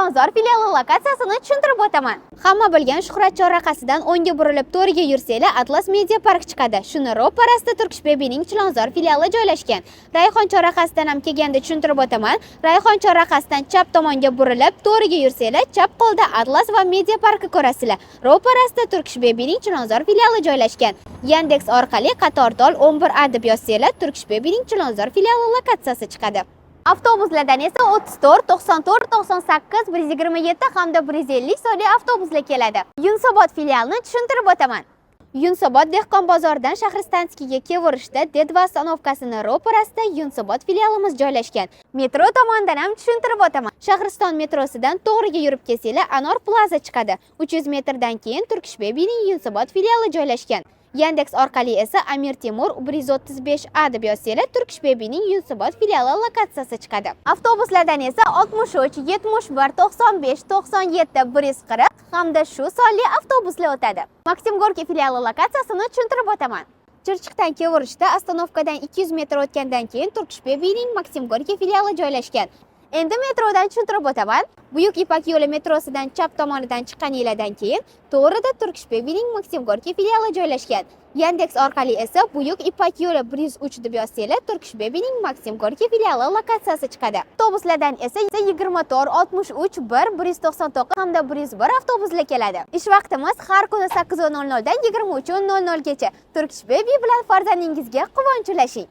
Chilonzor filiali lokatsiyasini tushuntirib o'taman. Hamma bilgan Shuhrat chorrahasidan o'ngga burilib to'riga yursanglar Atlas Media Park chiqadi. Shuni ro'parasida Turkish Baby'ning Chilonzor filiali joylashgan. Rayhon chorrahasidan ham kelganda tushuntirib o'taman. Rayhon chorrahasidan chap tomonga burilib to'riga yursanglar chap qo'lda Atlas va Media Parkni ko'rasizlar. Ro'parasida Turkish Baby'ning Chilonzor filiali joylashgan. Yandex orqali Qatortol 11A deb yozsanglar Turkish Baby'ning Chilonzor filiali lokatsiyasi chiqadi. Avtobuslardan esa 34, 94, 98, 127 hamda 150 sonli avtobuslar keladi. Yunusobod filialini tushuntirib o'taman. Yunusobod dehqon bozoridan Shahristanskiga kevirishda Dedva stanovkasining ro'parasida Yunusobod filialimiz joylashgan. Metro tomonidan ham tushuntirib o'taman. Shahriston metrosidan to'g'riga yurib kelsanglar Anor Plaza chiqadi. 300 metrdan keyin Turkish Baby'ning Yunusobod filiali joylashgan. Yandex orqali esa Amir Temur 135A deb yozsanglar Turkish Baby'ning Yunusobod filiali lokatsiyasi chiqadi. Avtobuslardan esa 63, 71, 95, 97, 140 hamda shu sonli avtobuslar o'tadi. Maksim Gorkiy filiali lokatsiyasini tushuntirib o'taman. Chirchiqdan kevirishda ostanovkadan 200 metr o'tgandan keyin Turkish Baby'ning Maksim Gorkiy filiali joylashgan. Endi metrodan tushuntirib o'taman. Buyuk Ipak yo'li metrosidan chap tomonidan chiqqaninglardan keyin to'g'rida Turkish Baby'ning Maksim Gorkiy filiali joylashgan. Yandex orqali esa Buyuk Ipak yo'li 103 deb yozsanglar Turkish Baby'ning Maksim Gorkiy filiali lokatsiyasi chiqadi. Avtobuslardan esa 24, 63, 1, 199 hamda 101 avtobuslar keladi. Ish vaqtimiz har kuni 8:00 dan 23:00 gacha. Turkish Baby bilan farzandingizga quvonch ulashing.